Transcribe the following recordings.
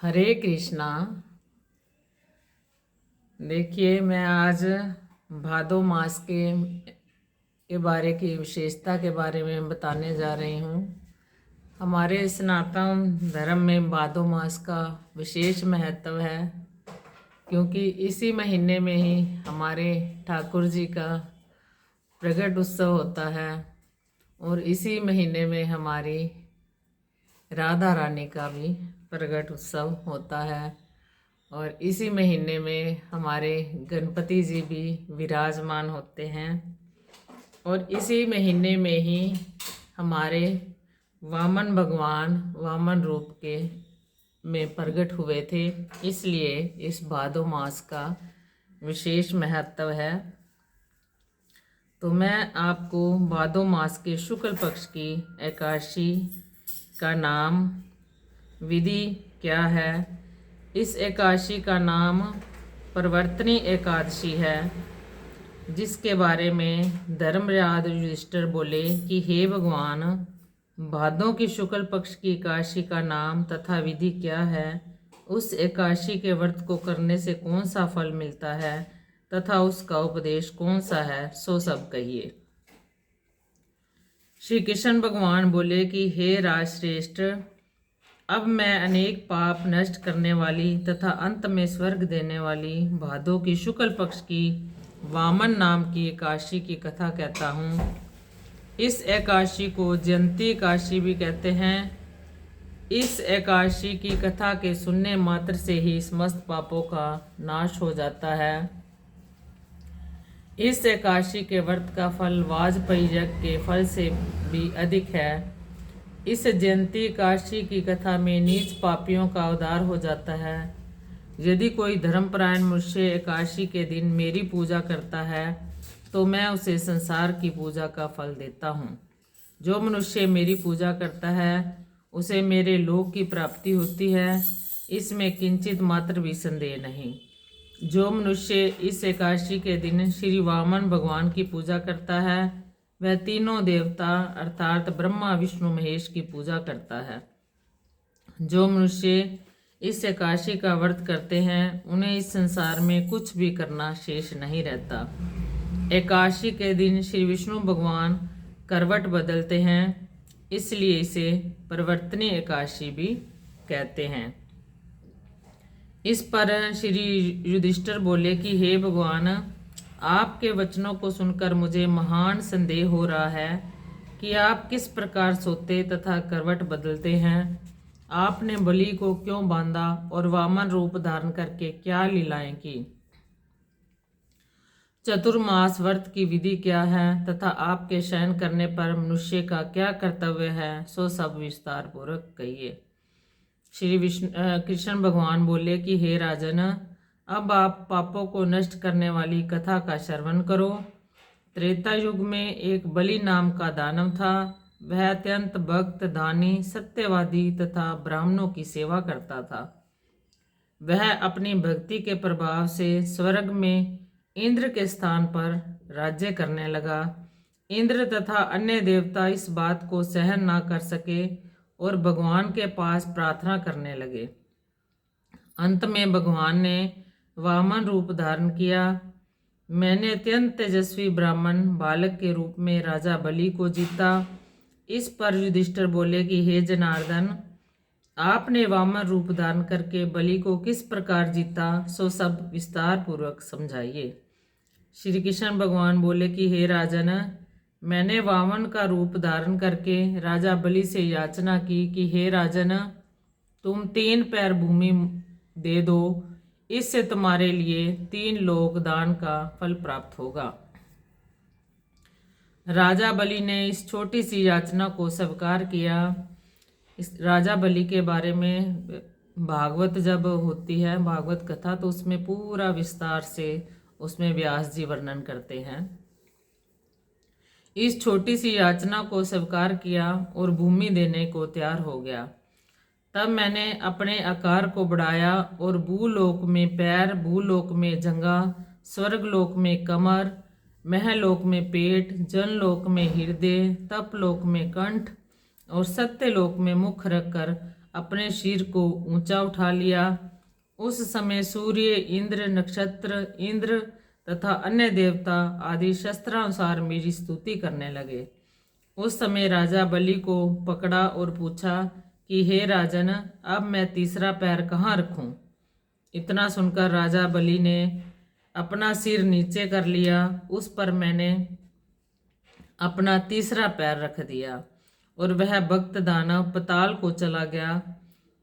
हरे कृष्णा। देखिए, मैं आज भादो मास के बारे की विशेषता के बारे में बताने जा रही हूँ। हमारे सनातन धर्म में भादो मास का विशेष महत्व है, क्योंकि इसी महीने में ही हमारे ठाकुर जी का प्रगट उत्सव होता है और इसी महीने में हमारी राधा रानी का भी प्रगट उत्सव होता है और इसी महीने में हमारे गणपति जी भी विराजमान होते हैं और इसी महीने में ही हमारे वामन भगवान वामन रूप के में प्रगट हुए थे। इसलिए इस भादो मास का विशेष महत्व है। तो मैं आपको भादो मास के शुक्ल पक्ष की एकादशी का नाम, विधि क्या है। इस एकादशी का नाम प्रवर्तनी एकादशी है, जिसके बारे में धर्मराज युधिष्ठिर बोले कि हे भगवान, भादों की शुक्ल पक्ष की एकादशी का नाम तथा विधि क्या है। उस एकादशी के व्रत को करने से कौन सा फल मिलता है तथा उसका उपदेश कौन सा है, सो सब कहिए। श्री कृष्ण भगवान बोले कि हे राजश्रेष्ठ, अब मैं अनेक पाप नष्ट करने वाली तथा अंत में स्वर्ग देने वाली भादों की शुक्ल पक्ष की वामन नाम की एकादशी की कथा कहता हूँ। इस एकादशी को जयंती एकादशी भी कहते हैं। इस एकादशी की कथा के सुनने मात्र से ही समस्त पापों का नाश हो जाता है। इस एकादशी के व्रत का फल वाजपेयी यज्ञ के फल से भी अधिक है। इस जयंती एकादशी की कथा में नीच पापियों का उद्धार हो जाता है। यदि कोई धर्मपरायण मनुष्य एकादशी के दिन मेरी पूजा करता है तो मैं उसे संसार की पूजा का फल देता हूँ। जो मनुष्य मेरी पूजा करता है उसे मेरे लोक की प्राप्ति होती है, इसमें किंचित मात्र भी संदेह नहीं। जो मनुष्य इस एकादशी के दिन श्री वामन भगवान की पूजा करता है वह तीनों देवता अर्थात ब्रह्मा विष्णु महेश की पूजा करता है। जो मनुष्य इस एकादशी का व्रत करते हैं उन्हें इस संसार में कुछ भी करना शेष नहीं रहता। एकादशी के दिन श्री विष्णु भगवान करवट बदलते हैं, इसलिए इसे परिवर्तनीय एकादशी भी कहते हैं। इस पर श्री युधिष्ठिर बोले कि हे भगवान, आपके वचनों को सुनकर मुझे महान संदेह हो रहा है कि आप किस प्रकार सोते तथा करवट बदलते हैं। आपने बलि को क्यों बांधा और वामन रूप धारण करके क्या लीलाएं की। चतुर्मास व्रत की विधि क्या है तथा आपके शयन करने पर मनुष्य का क्या कर्तव्य है, सो सब विस्तार पूर्वक कहिए। श्री कृष्ण भगवान बोले कि हे राजन, अब आप पापों को नष्ट करने वाली कथा का श्रवण करो। त्रेता युग में एक बलि नाम का दानव था। वह अत्यंत भक्त, दानी, सत्यवादी तथा ब्राह्मणों की सेवा करता था। वह अपनी भक्ति के प्रभाव से स्वर्ग में इंद्र के स्थान पर राज्य करने लगा। इंद्र तथा अन्य देवता इस बात को सहन ना कर सके और भगवान के पास प्रार्थना करने लगे। अंत में भगवान ने वामन रूप धारण किया। मैंने अत्यंत तेजस्वी ब्राह्मण बालक के रूप में राजा बलि को जीता। इस पर युधिष्ठिर बोले कि हे जनार्दन, आपने वामन रूप धारण करके बलि को किस प्रकार जीता, सो सब विस्तार पूर्वक समझाइए। श्री कृष्ण भगवान बोले कि हे राजन, मैंने वामन का रूप धारण करके राजा बलि से याचना की कि हे राजन, तुम 3 पैर भूमि दे दो, इससे तुम्हारे लिए 3 लोक दान का फल प्राप्त होगा। राजा बलि ने इस छोटी सी याचना को स्वीकार किया। इस राजा बलि के बारे में भागवत जब होती है, भागवत कथा, तो उसमें पूरा विस्तार से उसमें व्यास जी वर्णन करते हैं। इस छोटी सी याचना को स्वीकार किया और भूमि देने को तैयार हो गया। तब मैंने अपने आकार को बढ़ाया और भूलोक में पैर, भूलोक में जंगा, स्वर्गलोक में कमर, महलोक में पेट, जनलोक में हृदय, तपलोक में कंठ और सत्यलोक में मुख रखकर अपने सिर को ऊंचा उठा लिया। उस समय सूर्य, इंद्र, नक्षत्र, इंद्र तथा अन्य देवता आदि शस्त्रानुसार मेरी स्तुति करने लगे। उस समय राजा बलि को पकड़ा और पूछा कि हे राजन, अब मैं तीसरा पैर कहाँ रखूं? इतना सुनकर राजा बलि ने अपना सिर नीचे कर लिया। उस पर मैंने अपना तीसरा पैर रख दिया और वह भक्त दानव पाताल को चला गया।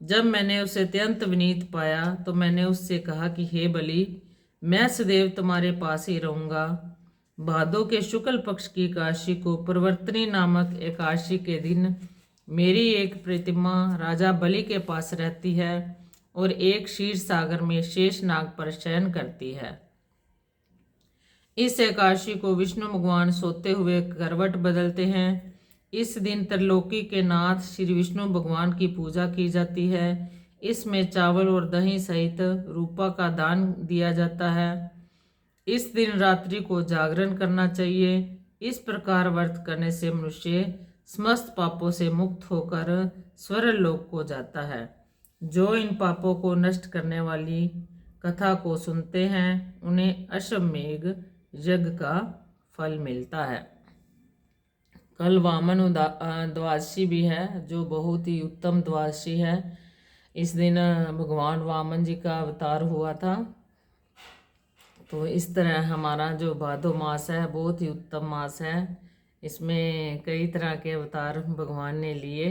जब मैंने उसे अत्यंत विनीत पाया तो मैंने उससे कहा कि हे बलि, मैं सदैव तुम्हारे पास ही रहूंगा। भादों के शुक्ल पक्ष की एकादशी को प्रवर्तनी नामक एकादशी के दिन मेरी एक प्रतिमा राजा बलि के पास रहती है और एक क्षीर सागर में शेष नाग पर शयन करती है। इस एकादशी को विष्णु भगवान सोते हुए करवट बदलते हैं। इस दिन त्रिलोकी के नाथ श्री विष्णु भगवान की पूजा की जाती है। इसमें चावल और दही सहित रूपा का दान दिया जाता है। इस दिन रात्रि को जागरण करना चाहिए। इस प्रकार व्रत करने से मनुष्य समस्त पापों से मुक्त होकर स्वर्ग लोक को जाता है। जो इन पापों को नष्ट करने वाली कथा को सुनते हैं उन्हें अश्वमेघ यज्ञ का फल मिलता है। कल वामन द्वादशी भी है, जो बहुत ही उत्तम द्वादशी है। इस दिन भगवान वामन जी का अवतार हुआ था। तो इस तरह हमारा जो भादो मास है बहुत ही उत्तम मास है। इसमें कई तरह के अवतार भगवान ने लिए,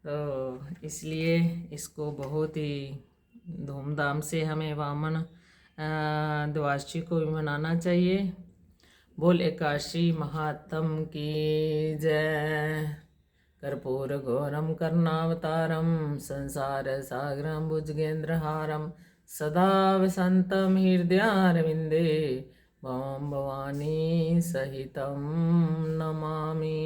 तो इसलिए इसको बहुत ही धूमधाम से हमें वामन द्वादशी को भी मनाना चाहिए। बोल एकादशी महात्म की जय। कर्पूर घोरम करुणावतारम संसार सागरम भुजगेंद्रहारम सदा वसंतम हृदयारविंदे भवं भवानी सहितं नमामि।